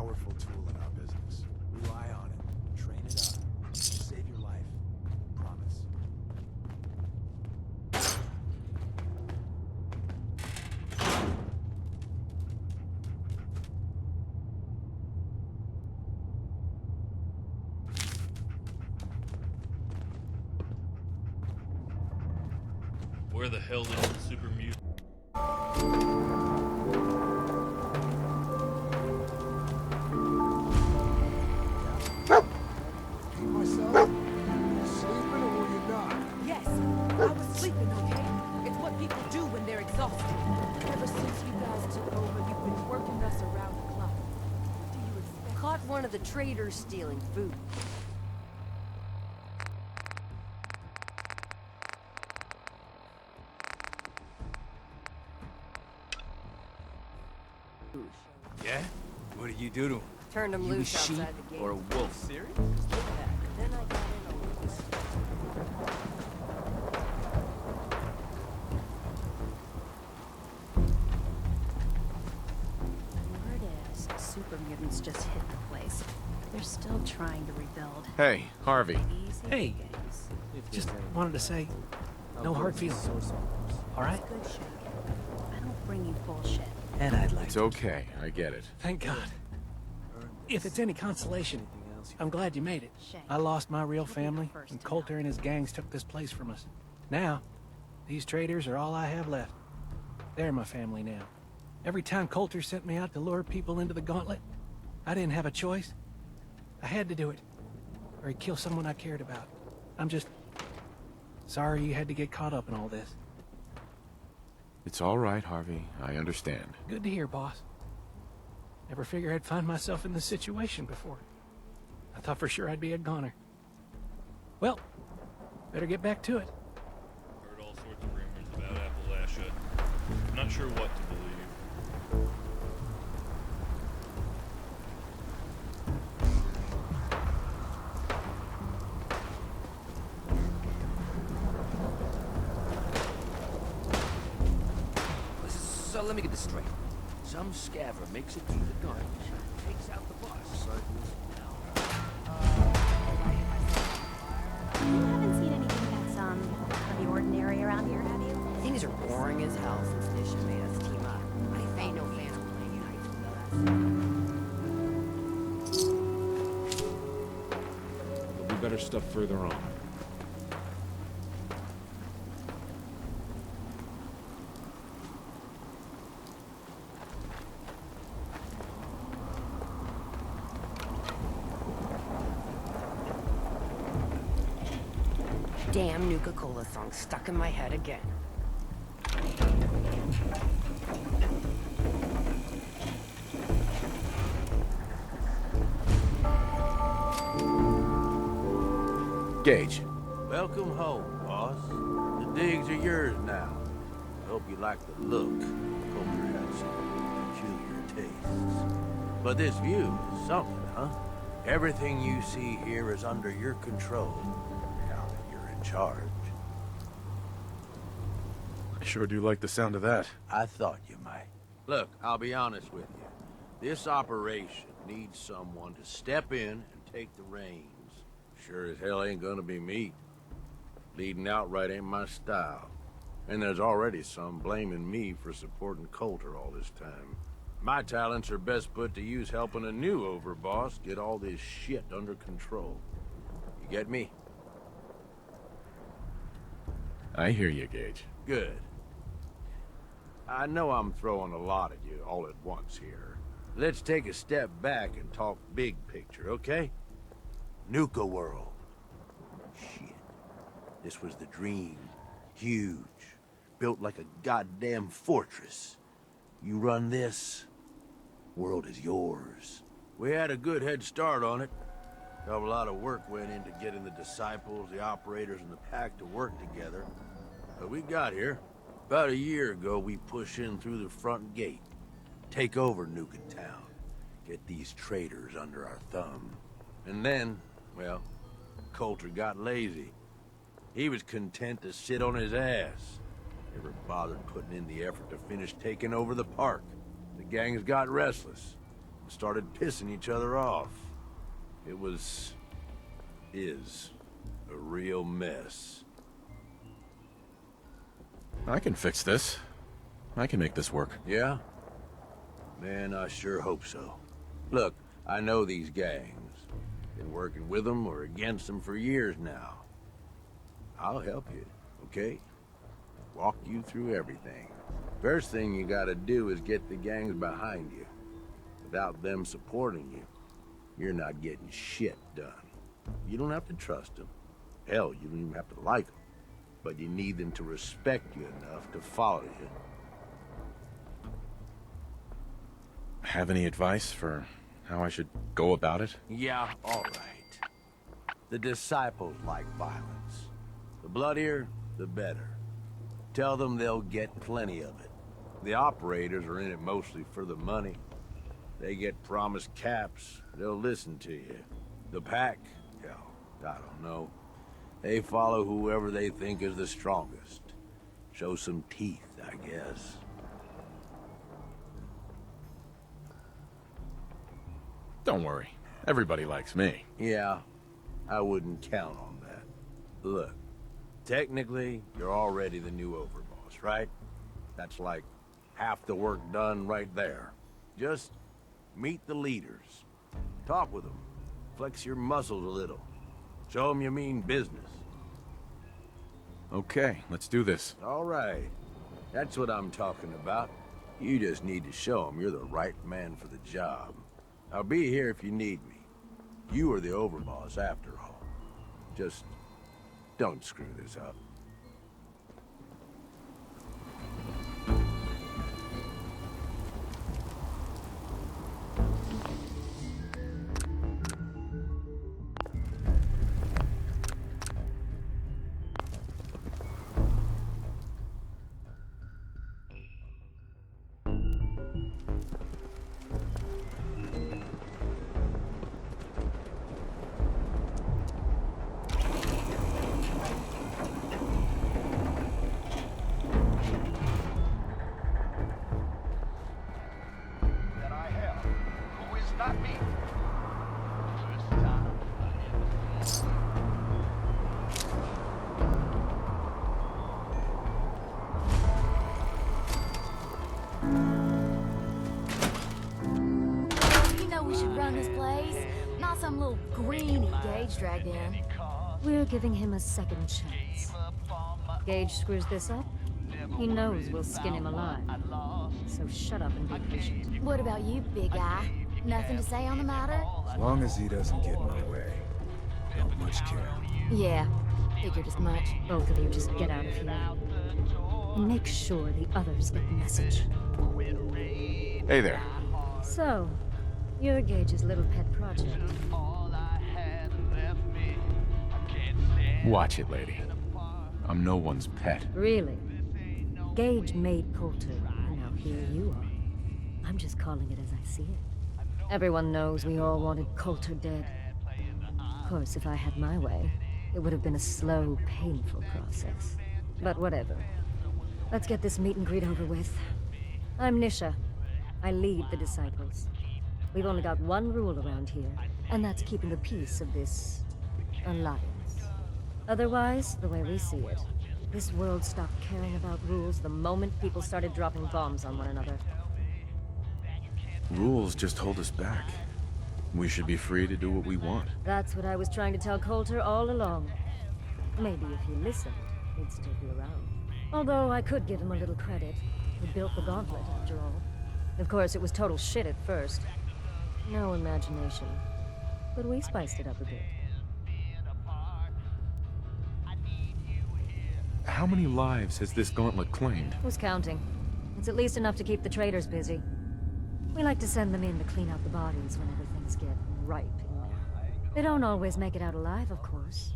powerful tool in our business. Rely on it. Train it up. Save your life. Promise. Where the hell did the super mutant? Myself? You sleeping or were you not? Yes, I was sleeping, okay? It's what people do when they're exhausted. Ever since you guys took over, you've been working us around the clock. What do you expect? Caught one of the traders stealing food. Yeah? What did you do to him? Turned him You a loose sheep outside the gate. or a wolf? Serious? Yeah, then I got in a little. Word is, super mutants just hit the place. They're still trying to rebuild. Hey, Harvey. Easy Hey. games. Just wanted to say, no hard feelings. All right? Good shake. I don't bring you bullshit. And I'd like It's to. okay. I get it. Thank God. If it's any consolation, I'm glad you made it. Shame. I lost my real family, first and to Coulter know. and his gangs took this place from us. Now, these traders are all I have left. They're my family now. Every time Coulter sent me out to lure people into the gauntlet, I didn't have a choice. I had to do it, or he'd kill someone I cared about. I'm just sorry you had to get caught up in all this. It's all right, Harvey. I understand. Good to hear, boss. Never figured I'd find myself in this situation before. I thought for sure I'd be a goner. Well, better get back to it. Heard all sorts of rumors about Appalachia. I'm not sure what to believe. So let me get this straight. Some scaver makes it through the garbage, takes out the boss. You haven't seen anything that's, out of the ordinary around here, have you? Things are boring as hell since Nisha made us team up. I ain't no fan of playing high school. There'll be better stuff further on. Damn Nuka-Cola song stuck in my head again. Gage. Welcome home, boss. The digs are yours now. I hope you like the look. Coulter had some peculiar tastes. But this view is something, huh? Everything you see here is under your control. Now that you're in charge. I sure do like the sound of that. I thought you might. Look, I'll be honest with you. This operation needs someone to step in and take the reins. Sure as hell ain't gonna be me. Leading outright ain't my style. And there's already some blaming me for supporting Coulter all this time. My talents are best put to use helping a new overboss get all this shit under control. You get me? I hear you, Gage. Good. I know I'm throwing a lot at you all at once here. Let's take a step back and talk big picture, okay? Nuka World. Shit. This was the dream. Huge. Built like a goddamn fortress. You run this, world is yours. We had a good head start on it. A lot of work went into getting the disciples, the operators, and the pack to work together. But we got here. About a year ago, we pushed in through the front gate. Take over Nuka Town. Get these traders under our thumb. And then, well, Coulter got lazy. He was content to sit on his ass. Never bothered putting in the effort to finish taking over the park. The gangs got restless. started pissing each other off. It is a real mess. I can fix this. I can make this work. Yeah? Man, I sure hope so. Look, I know these gangs. Been working with them or against them for years now. I'll help you, okay? Walk you through everything. First thing you gotta do is get the gangs behind you. Without them supporting you, you're not getting shit done. You don't have to trust them. Hell, you don't even have to like them. But you need them to respect you enough to follow you. Have any advice for how I should go about it? Yeah, all right. The disciples like violence. The bloodier, the better. Tell them they'll get plenty of it. The operators are in it mostly for the money. They get promised caps, they'll listen to you. The pack, hell, I don't know. They follow whoever they think is the strongest. Show some teeth, I guess. Don't worry. Everybody likes me. Yeah, I wouldn't count on that. Look, technically, you're already the new overboss, right? That's like half the work done right there. Just meet the leaders. Talk with them. Flex your muscles a little. Show them you mean business. Okay, let's do this. All right. That's what I'm talking about. You just need to show them you're the right man for the job. I'll be here if you need me. You are the overboss after all. Just don't screw this up. Some little greenie Gage dragged in. We're giving him a second chance. Gage screws this up, he knows we'll skin him alive. So shut up and be patient. What about you, big guy? Nothing to say on the matter? As long as he doesn't get in my way, don't much care. Yeah, figured as much. Both of you just get out of here. And make sure the others get the message. Hey there. So, you're Gage's little pet project. Watch it, lady. I'm no one's pet. Really? Gage made Coulter, and now here you are. I'm just calling it as I see it. Everyone knows we all wanted Coulter dead. Of course, if I had my way, it would have been a slow, painful process. But whatever. Let's get this meet and greet over with. I'm Nisha. I lead the Disciples. We've only got one rule around here, and that's keeping the peace of this alliance. Otherwise, the way we see it, this world stopped caring about rules the moment people started dropping bombs on one another. Rules just hold us back. We should be free to do what we want. That's what I was trying to tell Coulter all along. Maybe if he listened, he'd still be around. Although I could give him a little credit. He built the gauntlet, after all. Of course, it was total shit at first. No imagination. But we spiced it up a bit. How many lives has this gauntlet claimed? Who's counting? It's at least enough to keep the traders busy. We like to send them in to clean out the bodies whenever things get ripe in there. They don't always make it out alive, of course.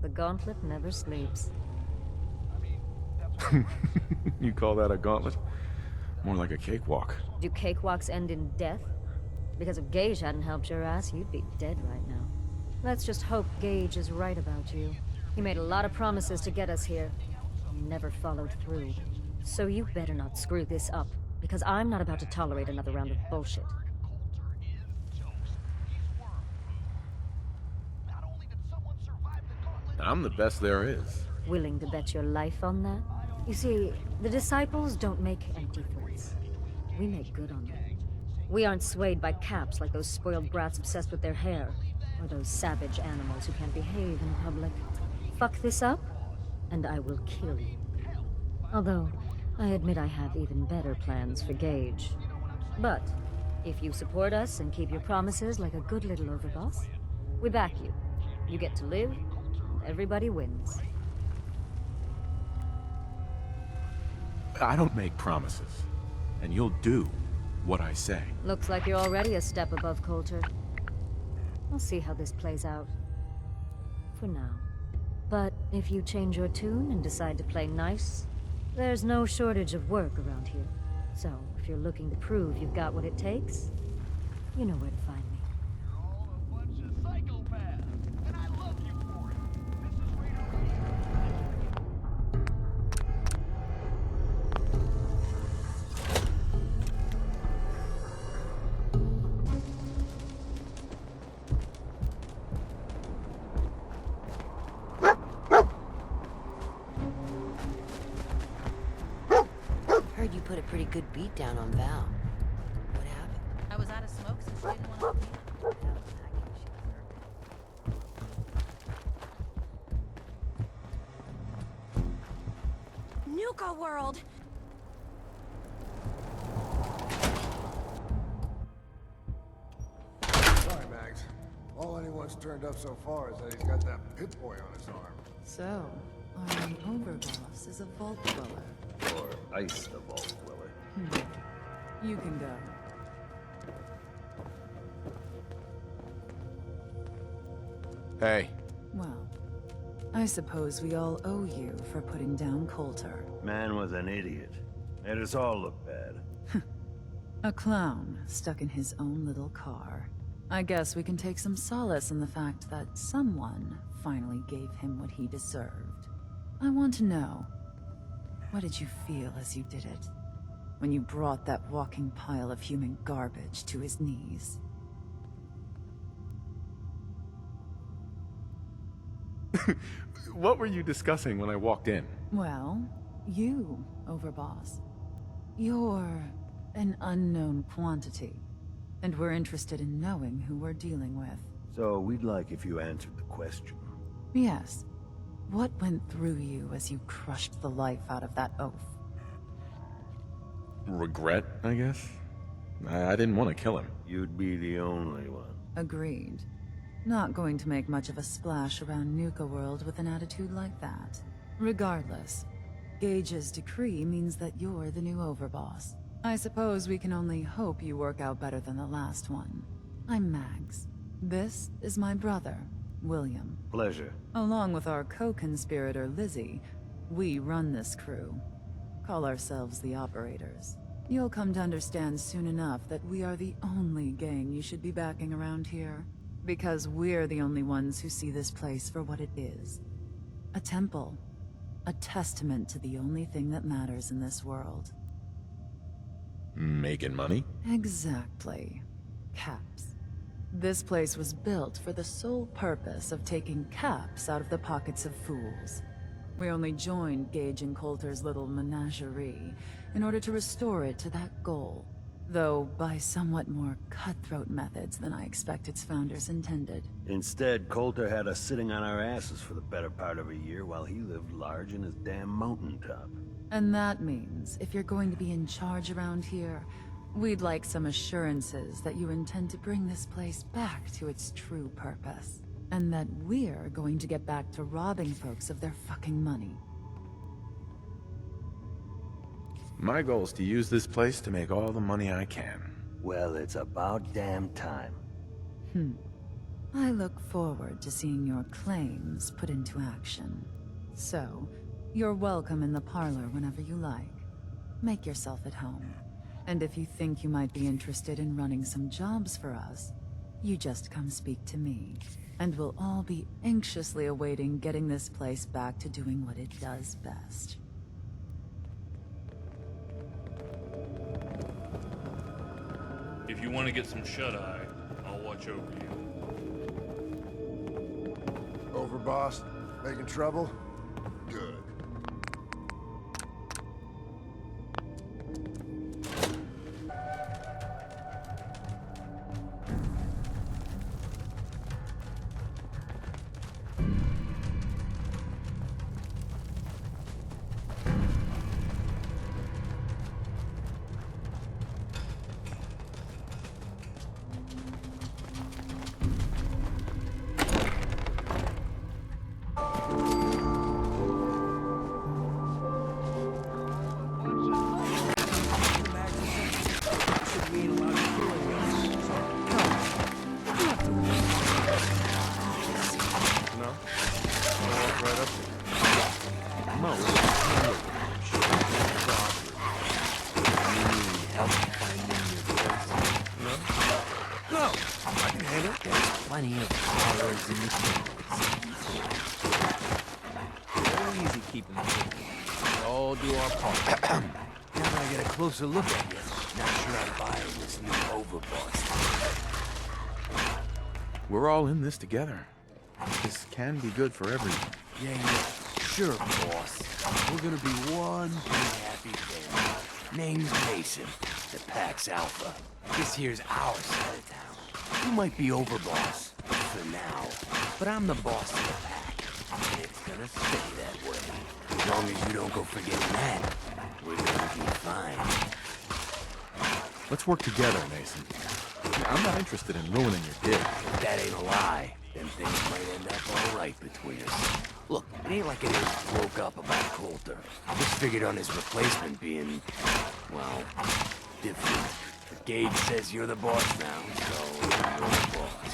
The gauntlet never sleeps. You call that a gauntlet? More like a cakewalk. Do cakewalks end in death? Because if Gage hadn't helped your ass, you'd be dead right now. Let's just hope Gage is right about you. He made a lot of promises to get us here. Never followed through. So you better not screw this up, because I'm not about to tolerate another round of bullshit. I'm the best there is. Willing to bet your life on that? You see, the disciples don't make empty threats. We make good on them. We aren't swayed by caps like those spoiled brats obsessed with their hair, or those savage animals who can't behave in public. Fuck this up, and I will kill you. Although, I admit I have even better plans for Gage. But, if you support us and keep your promises like a good little overboss, we back you. You get to live, and everybody wins. I don't make promises, and you'll do what I say. Looks like you're already a step above Coulter. We'll see how this plays out. For now. But if you change your tune and decide to play nice, there's no shortage of work around here. So, if you're looking to prove you've got what it takes, you know where to find me. Heard you put a pretty good beat down on Val. What happened? I was out of smoke, so she didn't want to leave. Nuka World! Sorry, Mags. All anyone's turned up so far is that he's got that Pip-Boy on his arm. So, our new overboss is a vault dweller. Or ice the vault dweller. You can go. Hey. Well, I suppose we all owe you for putting down Coulter. Man was an idiot. Made us all look bad. A clown stuck in his own little car. I guess we can take some solace in the fact that someone finally gave him what he deserved. I want to know, what did you feel as you did it? When you brought that walking pile of human garbage to his knees? What were you discussing when I walked in? Well, you, Overboss. You're an unknown quantity, and we're interested in knowing who we're dealing with. So we'd like if you answered the question. Yes. What went through you as you crushed the life out of that oaf? Regret, I guess? I didn't want to kill him. You'd be the only one. Agreed. Not going to make much of a splash around Nuka World with an attitude like that. Regardless, Gage's decree means that you're the new overboss. I suppose we can only hope you work out better than the last one. I'm Mags. This is my brother, William. Pleasure. Along with our co-conspirator, Lizzie, we run this crew. Call ourselves the Operators. You'll come to understand soon enough that we are the only gang you should be backing around here. Because we're the only ones who see this place for what it is. A temple. A testament to the only thing that matters in this world. Making money? Exactly. Caps. This place was built for the sole purpose of taking caps out of the pockets of fools. We only joined Gage and Coulter's little menagerie in order to restore it to that goal. Though by somewhat more cutthroat methods than I expect its founders intended. Instead, Coulter had us sitting on our asses for the better part of a year while he lived large in his damn mountaintop. And that means, if you're going to be in charge around here, we'd like some assurances that you intend to bring this place back to its true purpose. And that we're going to get back to robbing folks of their fucking money. My goal is to use this place to make all the money I can. Well, it's about damn time. I look forward to seeing your claims put into action. So, you're welcome in the parlor whenever you like. Make yourself at home. And if you think you might be interested in running some jobs for us, you just come speak to me. And we'll all be anxiously awaiting getting this place back to doing what it does best. If you want to get some shut-eye, I'll watch over you. Overboss, Making trouble? Good. Plenty of powers in the kingdom. Easy keeping the city. We all do our part. Now that I get a closer look at you, not sure I'm buying this new overboss. We're all in this together. This can be good for everyone. Yeah. Sure, boss. We're gonna be one big happy family. Name's Mason, the Pax Alpha. This here's our side of town. You might be overboss for now, but I'm the boss of the pack, and it's gonna stay that way. As long as you don't go forgetting that, we're gonna be fine. Let's work together, Mason. I'm not interested in ruining your gig. If that ain't a lie, then things might end up all right between us. Look, it ain't like anyone broke up about Coulter. Just figured on his replacement being, well, different. Gage says you're the boss now, so you're the boss.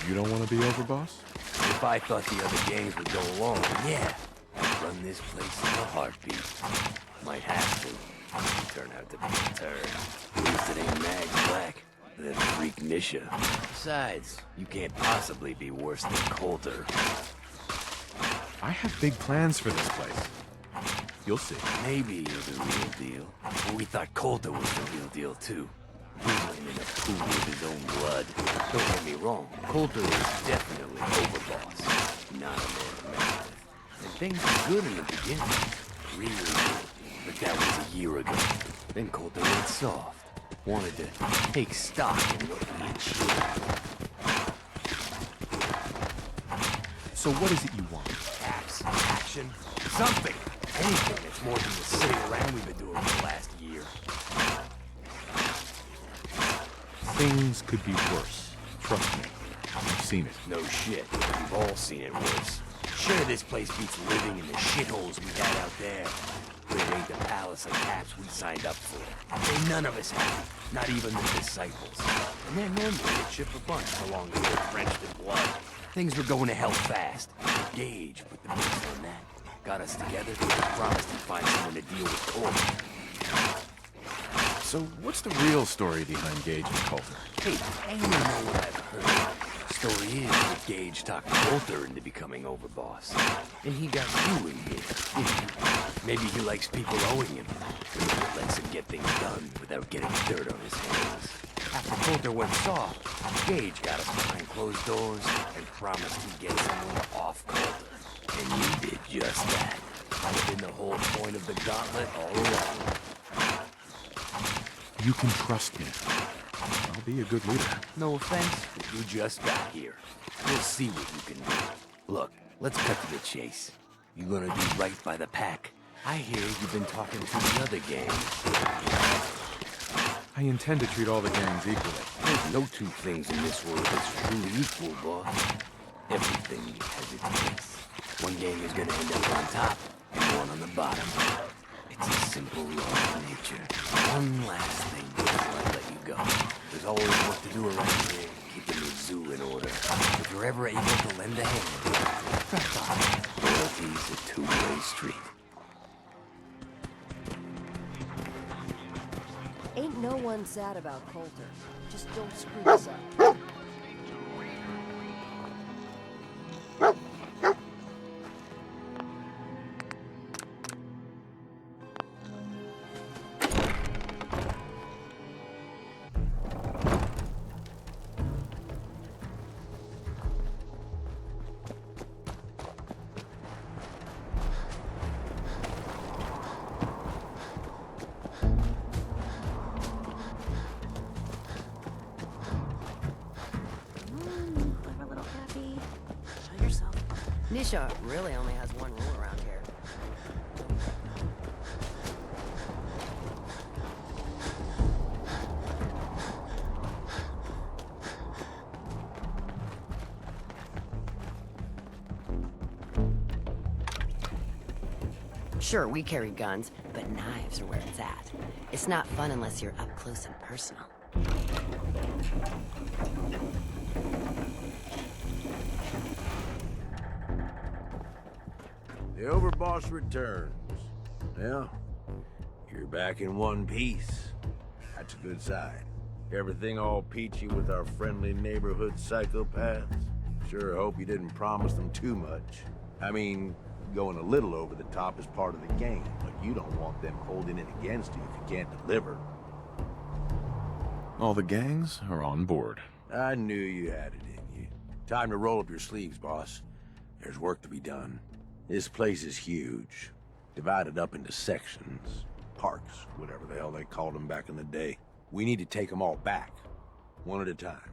You don't want to be overboss? If I thought the other gangs would go along, yeah, I'd run this place in a heartbeat. Might have to. Turn out to be a turd. At least it ain't Mag's Black, that freak Nisha. Besides, you can't possibly be worse than Coulter. I have big plans for this place. You'll see. Maybe you're the real deal. But we thought Coulter was the real deal, too. He went in a pool with his own blood. Don't get me wrong, Coulter is definitely overboss. Not a man to mess with. And things were good in the beginning. Really good. But that was a year ago. Then Coulter went soft. Wanted to take stock in what we achieved. So what is it you want? Apps, action, something. Anything that's more than the sitting around we've been doing for the last year. Things could be worse. Trust me. I've seen it. No shit. We've all seen it worse. Sure, this place beats living in the shitholes we had out there. But it ain't the palace of caps we signed up for. Ain't none of us happy. Not even the disciples. And they're normally a chip a bunch so long as they're drenched in blood. Things were going to hell fast. Gage put the brakes on that. Got us together, promised he'd find someone to deal with Coulter. So what's the real story behind Gage and Coulter? Hey, I only know what I've heard. Story is that Gage talked Coulter into becoming overboss. And he got you in here, didn't he? Maybe he likes people owing him. Maybe it lets him get things done without getting dirt on his hands. After Coulter went soft, Gage got us behind closed doors and promised he'd get someone off Coulter. And you did just that. Might have been the whole point of the gauntlet all along. You can trust me. I'll be a good leader. No offense, but you just got here. We'll see what you can do. Look, let's cut to the chase. You gonna do right by the pack? I hear you've been talking to the other gangs. I intend to treat all the gangs equally. There's no two things in this world that's truly equal, boss. Everything has its place. One gang is gonna end up on top, and one on the bottom. It's a simple law of nature. One last thing before I let you go. There's always work to do around here, keeping the zoo in order. If you're ever able to lend a hand, drop by. Loyalty's a two-way street. Ain't no one sad about Coulter. Just don't screw this up. Militia really only has one rule around here. Sure, we carry guns, but knives are where it's at. It's not fun unless you're up close and personal. The overboss returns. Well, you're back in one piece. That's a good sign. Everything all peachy with our friendly neighborhood psychopaths? Sure hope you didn't promise them too much. I mean, going a little over the top is part of the game, but you don't want them holding it against you if you can't deliver. All the gangs are on board. I knew you had it in you. Time to roll up your sleeves, boss. There's work to be done. This place is huge. Divided up into sections. Parks, whatever the hell they called them back in the day. We need to take them all back. One at a time.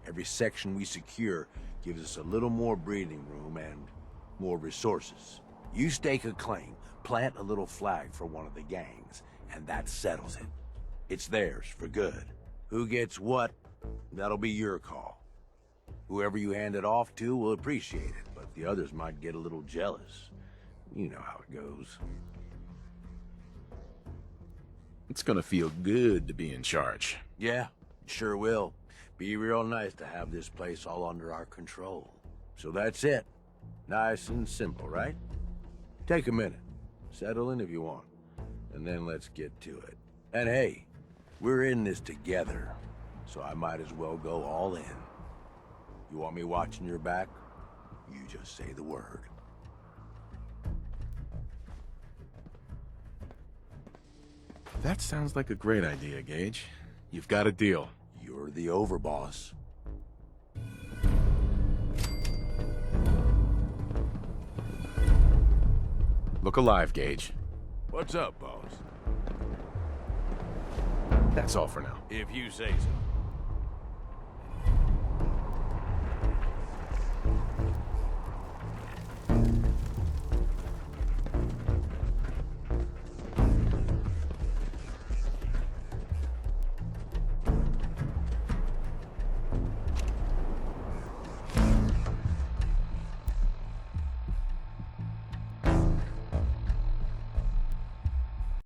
Every section we secure gives us a little more breathing room and more resources. You stake a claim, plant a little flag for one of the gangs, and that settles it. It's theirs for good. Who gets what, that'll be your call. Whoever you hand it off to will appreciate it, but the others might get a little jealous. You know how it goes. It's gonna feel good to be in charge. Yeah, it sure will. Be real nice to have this place all under our control. So that's it. Nice and simple, right? Take a minute. Settle in if you want. And then let's get to it. And hey, we're in this together, so I might as well go all in. You want me watching your back? You just say the word. That sounds like a great idea, Gage. You've got a deal. You're the overboss. Look alive, Gage. What's up, boss? That's all for now. If you say so.